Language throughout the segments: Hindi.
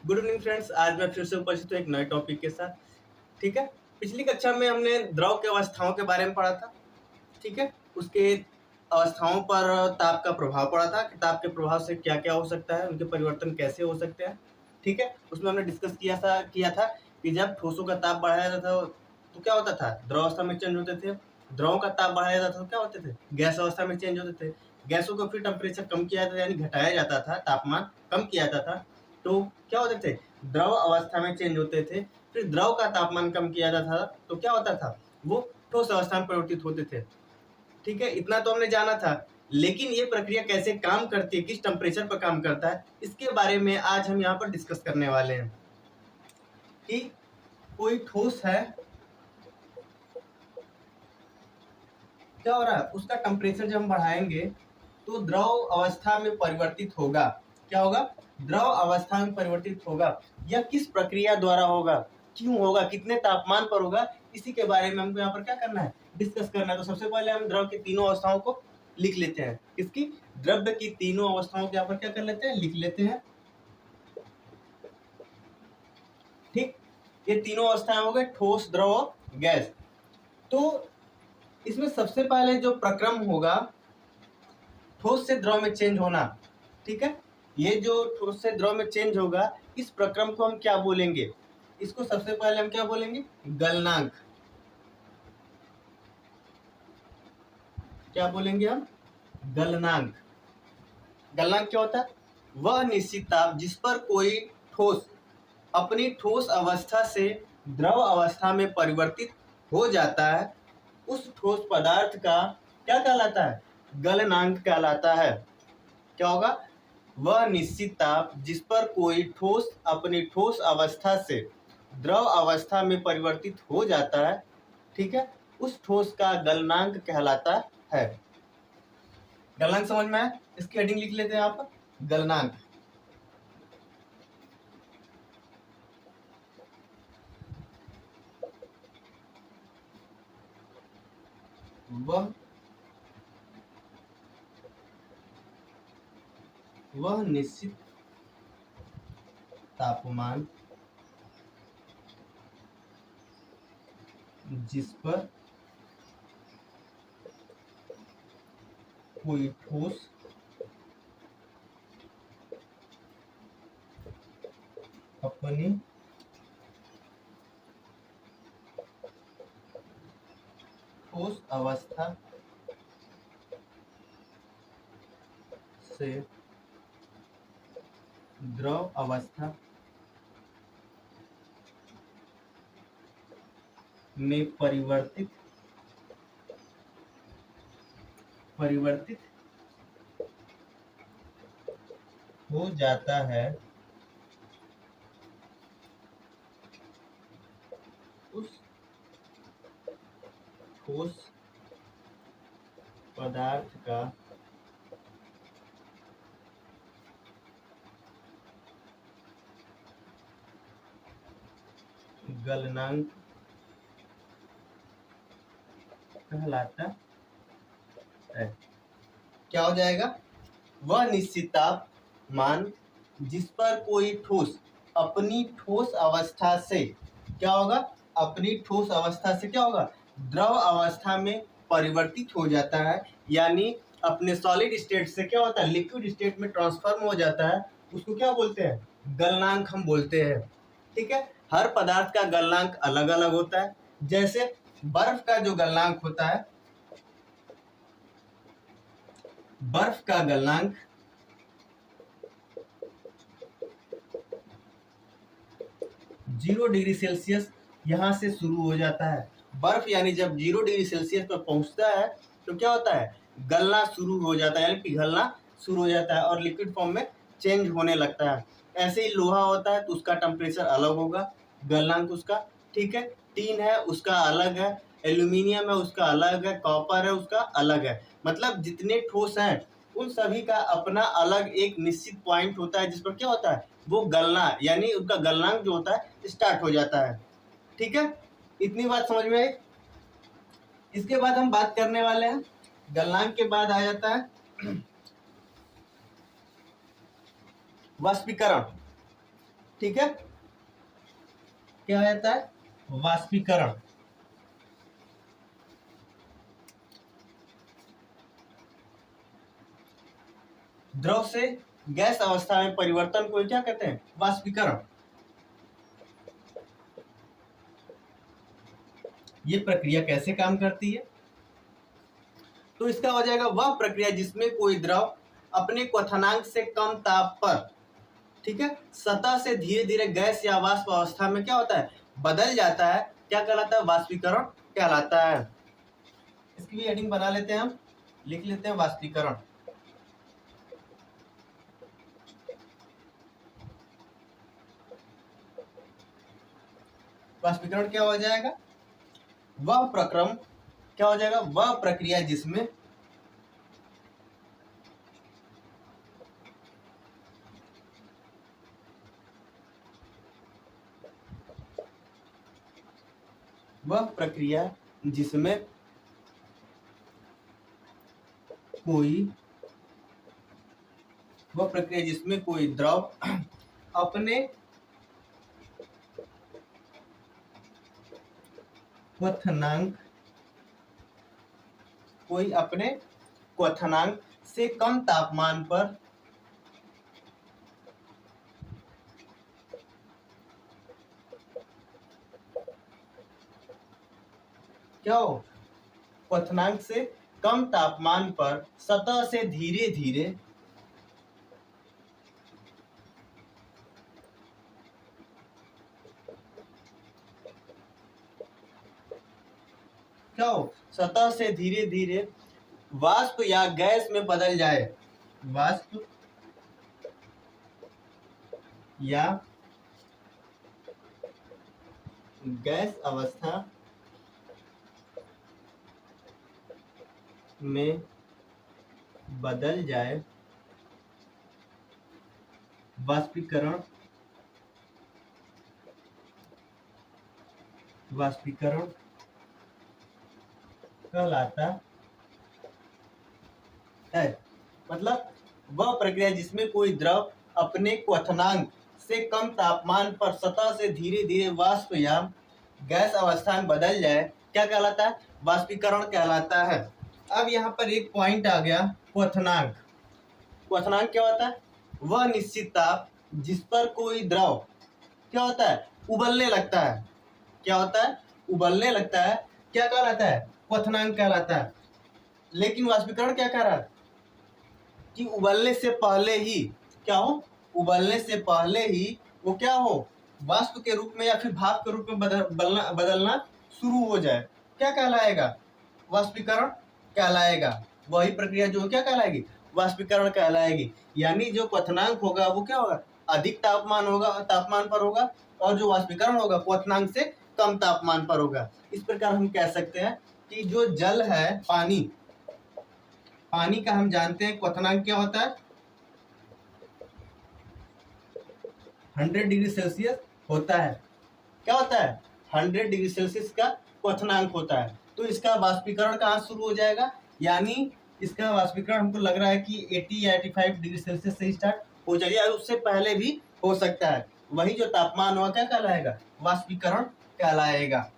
Good evening friends. आज मैं फिर से उपस्थित हूँ एक नए टॉपिक के साथ। ठीक है। पिछली कक्षा में हमने द्रव के अवस्थाओं के बारे में पढ़ा था। ठीक है। उसके अवस्थाओं पर ताप का प्रभाव पड़ा था कि ताप के प्रभाव से क्या क्या हो सकता है, उनके परिवर्तन कैसे हो सकते हैं। ठीक है। उसमें हमने डिस्कस किया था कि जब ठोसों का ताप बढ़ाया जाता था तो क्या होता था, द्रव अवस्था में चेंज होते थे। द्रवों का ताप बढ़ाया जाता था तो क्या होते थे, गैस अवस्था में चेंज होते थे। गैसों को फिर टेम्परेचर कम किया जाता था, यानी घटाया जाता था, तापमान कम किया जाता था तो क्या होते थे, द्रव अवस्था में चेंज होते थे। फिर द्रव का तापमान कम किया जाता था तो क्या होता था, वो ठोस अवस्था में परिवर्तित होते थे। ठीक है, इतना तो हमने जाना था। लेकिन ये प्रक्रिया कैसे काम करती है, किस टेम्परेचर पर काम करता है, इसके बारे में आज हम यहाँ पर डिस्कस करने वाले हैं कि कोई ठोस है, क्या हो रहा है, उसका टेम्परेचर जब हम बढ़ाएंगे तो द्रव अवस्था में परिवर्तित होगा। क्या होगा, द्रव अवस्था में परिवर्तित होगा। यह किस प्रक्रिया द्वारा होगा, क्यों होगा, कितने तापमान पर होगा, इसी के बारे में हमको यहाँ पर क्या करना है, डिस्कस करना है। तो सबसे पहले हम द्रव की तीनों अवस्थाओं को लिख लेते हैं। किसकी, द्रव्य की तीनों अवस्थाओं को यहाँ पर क्या कर लेते हैं, लिख लेते हैं। ठीक, ये तीनों अवस्थाएं हो गए, ठोस, द्रव और गैस। तो इसमें सबसे पहले जो प्रक्रम होगा, ठोस से द्रव में चेंज होना। ठीक है, ये जो ठोस से द्रव में चेंज होगा, इस प्रक्रम को हम क्या बोलेंगे, इसको सबसे पहले हम क्या बोलेंगे, गलनांक। क्या बोलेंगे हम, गलनांक। गलनांक क्या होता है, वह निश्चित ताप जिस पर कोई ठोस अपनी ठोस अवस्था से द्रव अवस्था में परिवर्तित हो जाता है, उस ठोस पदार्थ का क्या कहलाता है, गलनांक कहलाता है। क्या होगा, वह निश्चित ताप जिस पर कोई ठोस अपनी ठोस अवस्था से द्रव अवस्था में परिवर्तित हो जाता है, ठीक है, उस ठोस का गलनांक कहलाता है। गलनांक समझ में आया, इसकी हेडिंग लिख लेते हैं आप, गलनांक। वह निश्चित तापमान जिस पर कोई ठोस अपनी ठोस अवस्था से द्रव अवस्था में परिवर्तित हो जाता है, उस ठोस पदार्थ का गलनांक कहलाता है। क्या हो जाएगा, वह निश्चित तापमान जिस पर कोई ठोस अपनी ठोस अवस्था से क्या होगा, अपनी ठोस अवस्था से क्या होगा, द्रव अवस्था में परिवर्तित हो जाता है, यानी अपने सॉलिड स्टेट से क्या होता है, लिक्विड स्टेट में ट्रांसफॉर्म हो जाता है, उसको क्या बोलते हैं, गलनांक हम बोलते हैं। ठीक है, हर पदार्थ का गलनांक अलग अलग होता है। जैसे बर्फ का जो गलनांक होता है, बर्फ का गलनांक 0 डिग्री सेल्सियस यहाँ से शुरू हो जाता है। बर्फ यानी जब 0 डिग्री सेल्सियस पर पहुंचता है तो क्या होता है, गलना शुरू हो जाता है, यानी पिघलना शुरू हो जाता है और लिक्विड फॉर्म में चेंज होने लगता है। ऐसे ही लोहा होता है तो उसका टेम्परेचर अलग होगा, गलनांक उसका। ठीक है, टीन है उसका अलग है, एल्यूमिनियम है उसका अलग है, कॉपर है उसका अलग है। मतलब जितने ठोस हैं उन सभी का अपना अलग एक निश्चित पॉइंट होता है जिस पर क्या होता है, वो गलना, यानी उनका गलनांक जो होता है स्टार्ट हो जाता है। ठीक है, इतनी बात समझ में आई। इसके बाद हम बात करने वाले हैं, गलनांक के बाद आ जाता है वाष्पीकरण। ठीक है, क्या हो जाता है, वाष्पीकरण। द्रव से गैस अवस्था में परिवर्तन को क्या कहते हैं, वाष्पीकरण। ये प्रक्रिया कैसे काम करती है, तो इसका हो जाएगा वह प्रक्रिया जिसमें कोई द्रव अपने क्वथनांक से कम ताप पर, ठीक है, सतह से धीरे धीरे गैस या वाष्प अवस्था में क्या होता है, बदल जाता है, क्या कहलाता है, वाष्पीकरण कहलाता है। इसकी भी हेडिंग बना लेते हैं, हम लिख लेते हैं वाष्पीकरण। वाष्पीकरण क्या हो जाएगा, वह प्रक्रम, क्या हो जाएगा, वह प्रक्रिया जिसमें वह प्रक्रिया जिसमें कोई वह प्रक्रिया जिसमें कोई द्रव अपने क्वथनांक कोई अपने क्वथनांक से कम तापमान पर क्या हो, क्वथनांक से कम तापमान पर सतह से धीरे धीरे क्या हो, सतह से धीरे धीरे वाष्प या गैस में बदल जाए, वाष्प या गैस अवस्था में बदल जाए, वाष्पीकरण कहलाता है। मतलब वह प्रक्रिया जिसमें कोई द्रव अपने क्वथनांक से कम तापमान पर सतह से धीरे धीरे वाष्प या गैस अवस्था में बदल जाए, क्या कहलाता है, वाष्पीकरण कहलाता है। अब यहाँ पर एक पॉइंट आ गया, क्वथनांक। क्वथनांक क्या होता है, वह निश्चित ताप जिस पर कोई द्रव क्या होता है, उबलने लगता है। क्या होता है, उबलने लगता है, क्या कहलाता है, क्वथनांक कहलाता है। लेकिन वाष्पीकरण क्या कह रहा है कि उबलने से पहले ही क्या हो, उबलने से पहले ही वो क्या हो, वाष्प के रूप में या फिर भाप के रूप में बदलना शुरू हो जाए, क्या कहलाएगा, वाष्पीकरण कहलाएगा। वही प्रक्रिया जो क्या कहलाएगी, वाष्पीकरण कहलाएगी। यानी जो क्वथनांक होगा वो क्या होगा, अधिक तापमान पर होगा, और जो वाष्पीकरण होगा क्वथनांक से कम तापमान पर होगा। इस प्रकार हम कह सकते हैं कि जो जल है, पानी का हम जानते हैं क्वथनांक क्या होता है, 100 डिग्री सेल्सियस होता है। क्या होता है, 100 डिग्री सेल्सियस का क्वथनांक होता है। तो इसका वाष्पीकरण कहाँ शुरू हो जाएगा, यानी इसका वाष्पीकरण हमको लग रहा है कि 80 या 85 डिग्री सेल्सियस से स्टार्ट हो जाएगा, उससे पहले भी हो सकता है। वही जो तापमान हुआ क्या कहलाएगा, वाष्पीकरण कहलाएगा।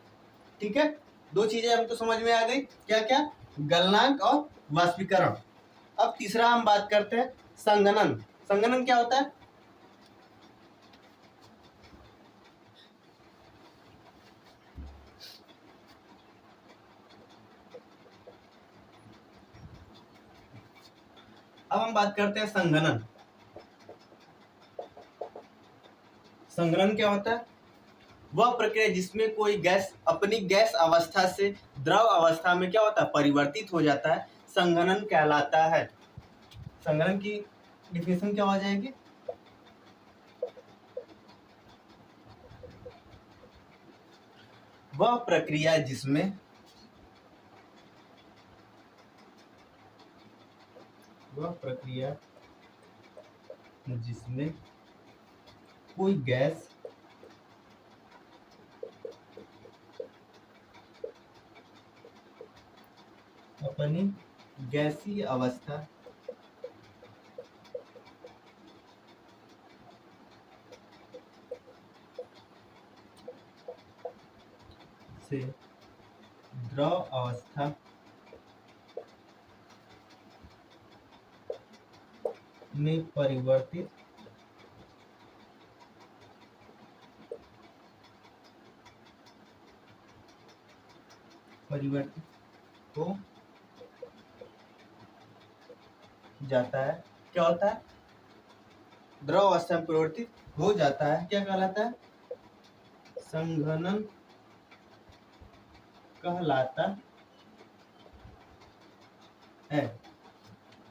ठीक है, दो चीजें हमको समझ में आ गई, क्या क्या, गलनांक और वाष्पीकरण। अब तीसरा हम बात करते हैं संघनन। संघनन क्या होता है, अब हम बात करते हैं संघनन। संघनन क्या होता है, वह प्रक्रिया जिसमें कोई गैस अपनी गैस अवस्था से द्रव अवस्था में क्या होता है, परिवर्तित हो जाता है, संघनन कहलाता है। संघनन की डिफिनेशन क्या हो जाएगी, वह प्रक्रिया जिसमें कोई गैस अपनी गैसीय अवस्था से द्रव अवस्था में परिवर्तित हो जाता है। क्या होता है? द्रव अवस्था में परिवर्तित हो जाता है, क्या कहलाता है? संघनन कहलाता है।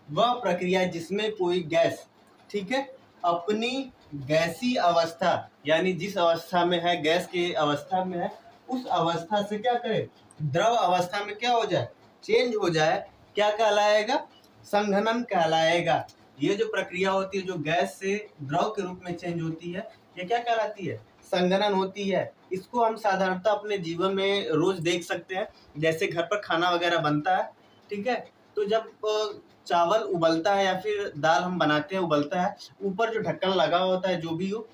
वह प्रक्रिया जिसमें कोई गैस, ठीक है, अपनी गैसीय अवस्था यानी जिस अवस्था में है, गैस की अवस्था में है, उस अवस्था से क्या करे? द्रव अवस्था में क्या हो जाए? चेंज हो जाए। क्या कहलाएगा? संघनन कहलाएगा। ये जो प्रक्रिया होती है, जो गैस से द्रव के रूप में चेंज होती है, ये क्या कहलाती है? संघनन होती है। इसको हम साधारणतः अपने जीवन में रोज देख सकते हैं। जैसे घर पर खाना वगैरह बनता है, ठीक है, तो जब चावल उबलता है या फिर दाल हम बनाते हैं उबलता है, ऊपर जो ढक्कन लगा होता है जो भी हो,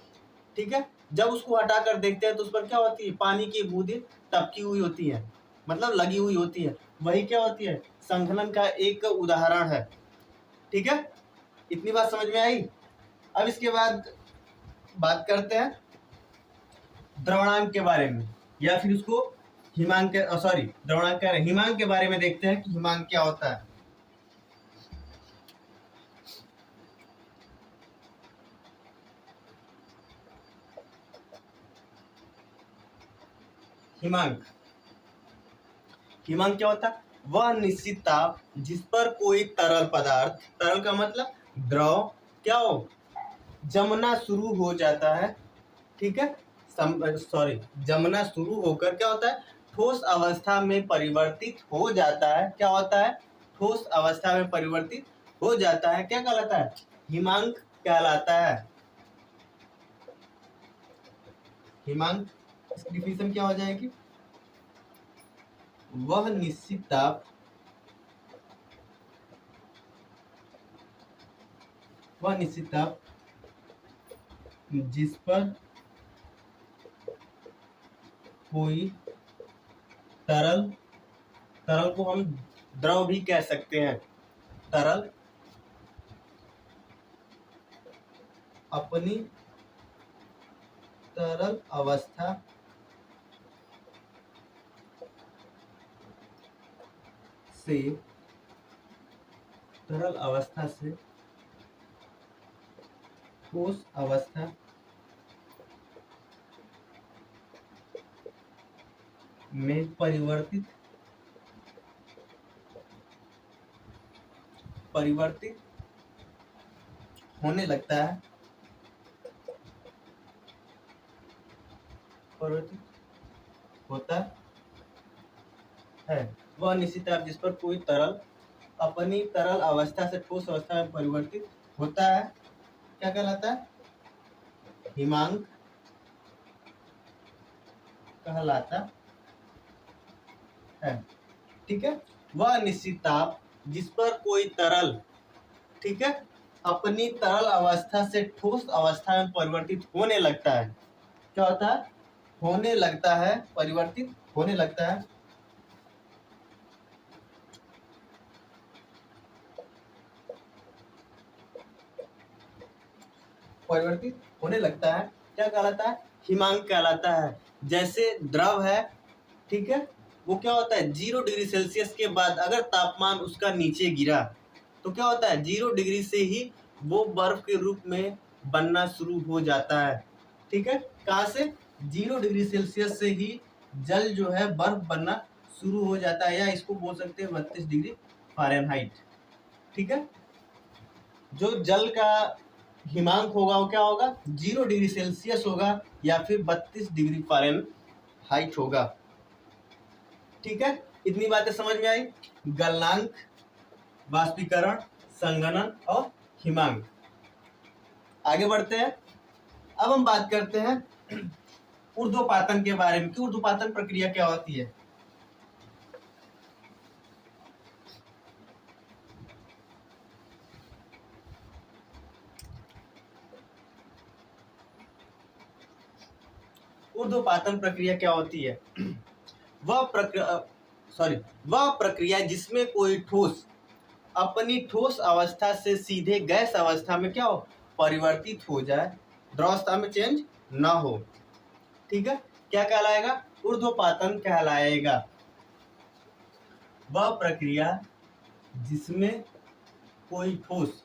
ठीक है, जब उसको हटा कर देखते हैं तो उस पर क्या होती है? पानी की बूंदें टपकी हुई होती है, मतलब लगी हुई होती है। वही क्या होती है? संघनन का एक उदाहरण है। ठीक है, इतनी बात समझ में आई। अब इसके बाद बात करते हैं द्रवणांक के बारे में, या फिर उसको हिमांक, सॉरी द्रवणांक कह रहे हैं, हिमांक के बारे में देखते हैं कि हिमांक क्या होता है। हिमांक, हिमांक क्या होता है? वह निश्चित ताप जिस पर कोई तरल पदार्थ, तरल का मतलब द्रव, क्या हो? जमना शुरू हो जाता है। ठीक है, सॉरी, जमना शुरू होकर क्या होता है? ठोस अवस्था में परिवर्तित हो जाता है। क्या होता है? ठोस अवस्था में परिवर्तित हो जाता है। क्या कहलाता है? हिमांक कहलाता है। हिमांक, इसकी डिफिनेशन क्या हो जाएगी? वह निश्चित ताप, वह निश्चित ताप जिस पर कोई तरल, तरल को हम द्रव भी कह सकते हैं, तरल अपनी तरल अवस्था से, तरल अवस्था से ठोस अवस्था में परिवर्तित होने लगता है, परिवर्तित होता है। वह निश्चित ताप जिस पर कोई तरल अपनी तरल अवस्था से ठोस अवस्था में परिवर्तित होता है, क्या कहलाता है? हिमांक कहलाता है। ठीक है, वह निश्चित ताप जिस पर कोई तरल, ठीक है, अपनी तरल अवस्था से ठोस अवस्था में परिवर्तित होने लगता है। क्या होता है? होने लगता है, परिवर्तित होने लगता है। परिवर्तित होने लगता है, क्या कहलाता है? हिमांक कहलाता है। जैसे द्रव है, ठीक है, वो क्या होता है? 0 डिग्री सेल्सियस के बाद अगर तापमान उसका नीचे गिरा तो क्या होता है? 0 डिग्री से ही वो बर्फ के रूप में बनना शुरू हो जाता है। ठीक है, कहाँ से? 0 डिग्री सेल्सियस से ही जल जो है बर्फ बनना शुरू हो जाता है, या इसको बोल सकते हैं 32 डिग्री फ़ारेनहाइट। ठीक है, जो जल का हिमांक होगा वो क्या होगा? 0 डिग्री सेल्सियस होगा, या फिर 32 डिग्री फ़ारेनहाइट होगा। ठीक है, इतनी बातें समझ में आई। गलनांक, वाष्पीकरण, संघनन और हिमांक। आगे बढ़ते हैं। अब हम बात करते हैं ऊर्ध्वपातन के बारे में कि ऊर्ध्वपातन प्रक्रिया क्या होती है। ऊर्ध्वपातन प्रक्रिया क्या होती है? वह प्रक्रिया वह प्रक्रिया जिसमें कोई ठोस अपनी ठोस अवस्था से सीधे गैस अवस्था में क्या हो, परिवर्तित हो जाए, द्रवावस्था में चेंज ना हो। ठीक है, क्या कहलाएगा, ऊर्ध्वपातन कहलाएगा। वह प्रक्रिया जिसमें कोई ठोस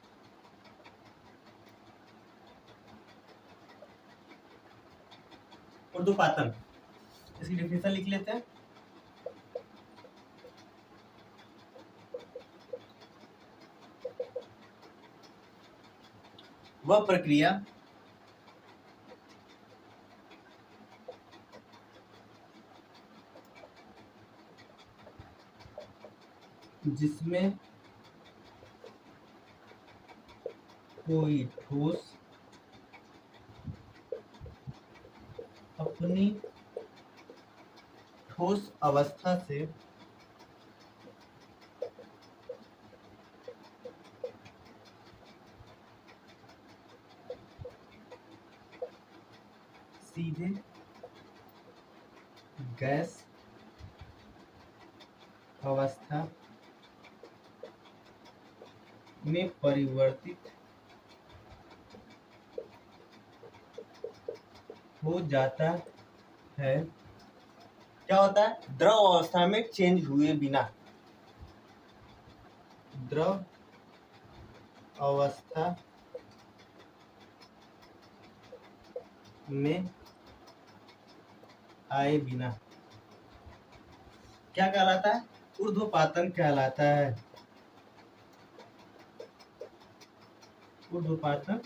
ऊर्ध्वपातन, इसकी डेफिनेशन लिख लेते हैं। वह प्रक्रिया जिसमें कोई ठोस अपनी ठोस अवस्था से सीधे गैस अवस्था में परिवर्तित हो जाता है। क्या होता है, द्रव अवस्था में चेंज हुए बिना, द्रव अवस्था में आए बिना क्या कहलाता है, ऊर्ध्वपातन कहलाता है। ऊर्ध्वपातन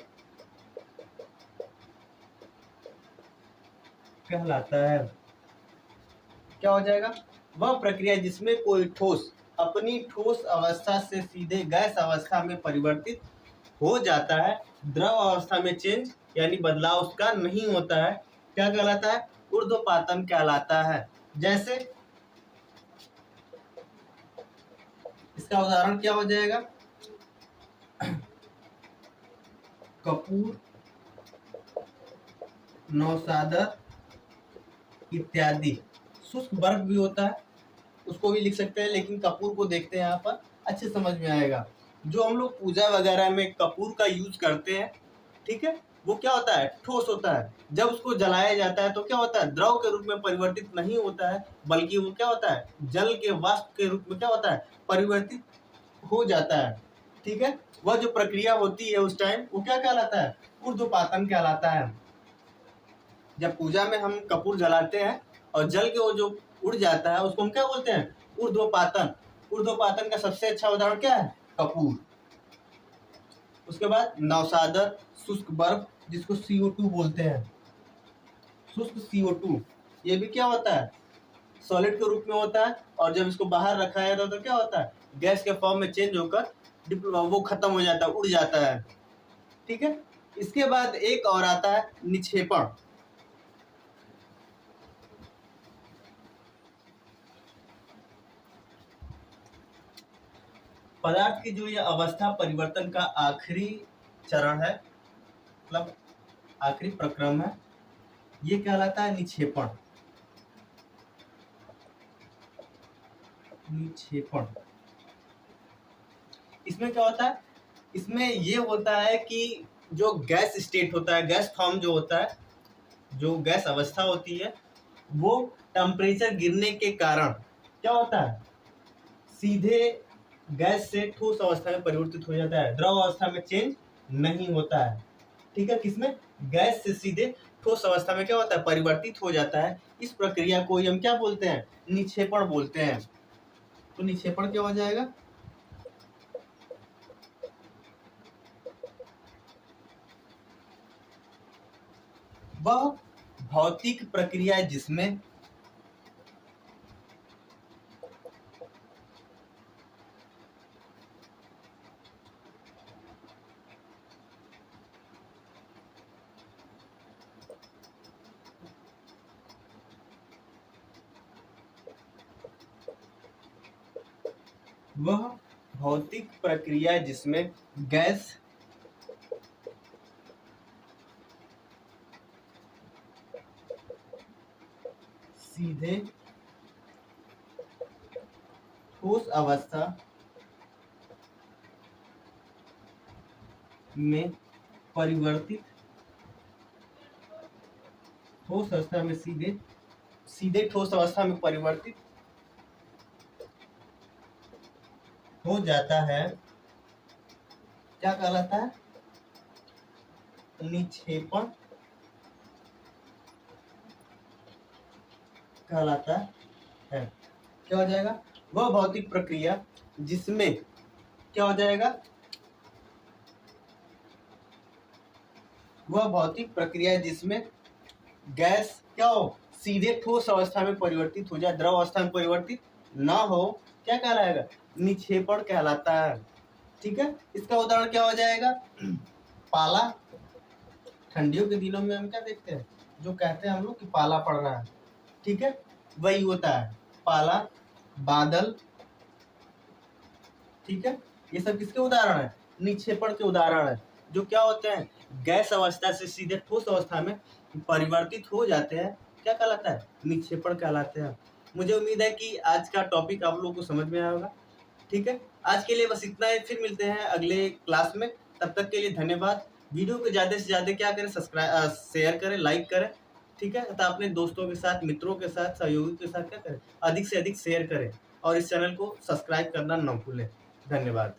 कहलाता है। क्या हो जाएगा, वह प्रक्रिया जिसमें कोई ठोस अपनी ठोस अवस्था से सीधे गैस अवस्था में परिवर्तित हो जाता है, द्रव अवस्था में चेंज यानी बदलाव उसका नहीं होता है, क्या कहलाता है, ऊर्ध्वपातन कहलाता है। जैसे इसका उदाहरण क्या हो जाएगा, कपूर, नौसादर इत्यादि। शुष्क बर्फ भी होता है, उसको भी लिख सकते हैं, लेकिन कपूर को देखते हैं यहाँ पर, अच्छे समझ में आएगा। जो हम लोग पूजा वगैरह में कपूर का यूज करते हैं, ठीक है, वो क्या होता है, ठोस होता है। जब उसको जलाया जाता है तो क्या होता है, द्रव के रूप में परिवर्तित नहीं होता है, बल्कि वो क्या होता है, जल के वाष्प के रूप में क्या होता है, परिवर्तित हो जाता है। ठीक है, वह जो प्रक्रिया होती है उस टाइम वो क्या कहलाता है, ऊर्ध्वपातन कहलाता है। जब पूजा में हम कपूर जलाते हैं और जल के वो जो उड़ जाता है उसको हम क्या बोलते हैं, ऊर्ध्वपातन। ऊर्ध्वपातन का सबसे अच्छा उदाहरण क्या है, कपूर। उसके बाद नौसादर, शुष्क बर्फ, जिसको CO2 बोलते हैं, शुष्क CO2, ये भी क्या होता है, सॉलिड के रूप में होता है, और जब इसको बाहर रखा जाता है तो क्या होता है, गैस के फॉर्म में चेंज होकर वो खत्म हो जाता है, उड़ जाता है। ठीक है, इसके बाद एक और आता है निक्षेपण। पदार्थ की जो ये अवस्था परिवर्तन का आखिरी चरण है, मतलब आखिरी प्रक्रम है, ये कहलाता है निक्षेपण। निक्षेपण, इसमें क्या होता है, इसमें ये होता है कि जो गैस स्टेट होता है, गैस फॉर्म जो होता है, जो गैस अवस्था होती है, वो टेम्परेचर गिरने के कारण क्या होता है, सीधे गैस से ठोस अवस्था में परिवर्तित हो जाता है, द्रव अवस्था में चेंज नहीं होता है। ठीक है, किसमें, गैस से सीधे ठोस अवस्था में क्या होता है, परिवर्तित हो जाता है। इस प्रक्रिया को हम क्या बोलते हैं, निक्षेपण बोलते हैं। तो निक्षेपण क्या हो जाएगा, वह भौतिक प्रक्रिया जिसमें वह भौतिक प्रक्रिया जिसमें गैस सीधे ठोस अवस्था में परिवर्तित, ठोस अवस्था में सीधे ठोस अवस्था में परिवर्तित हो जाता है, क्या कहलाता है? निक्षेपण कहलाता है। क्या हो जाएगा? वह भौतिक प्रक्रिया जिसमें क्या हो जाएगा? वह भौतिक प्रक्रिया जिसमें गैस क्या हो, सीधे ठोस अवस्था में परिवर्तित हो जाए, द्रव अवस्था में परिवर्तित ना हो, क्या कहलाएगा? निक्षेपण कहलाता है। ठीक है, इसका उदाहरण क्या हो जाएगा? पाला। ठंडियों के दिनों में हम क्या देखते हैं, जो कहते हैं हम लोग कि पाला पड़ रहा है, ठीक है, वही होता है पाला, बादल। ठीक है, ये सब किसके उदाहरण है? निक्षेपण के उदाहरण है, जो क्या होते हैं, गैस अवस्था से सीधे ठोस अवस्था में परिवर्तित हो जाते हैं। क्या कहलाता है? निक्षेपण कहलाते हैं। मुझे उम्मीद है कि आज का टॉपिक आप लोगों को समझ में आया होगा। ठीक है, आज के लिए बस इतना ही, फिर मिलते हैं अगले क्लास में। तब तक के लिए धन्यवाद। वीडियो को ज़्यादा से ज़्यादा क्या करें, सब्सक्राइब, शेयर करें, लाइक करें। ठीक है, तथा अपने दोस्तों के साथ, मित्रों के साथ, सहयोगियों के साथ क्या करें, अधिक से अधिक शेयर करें और इस चैनल को सब्सक्राइब करना न भूलें। धन्यवाद।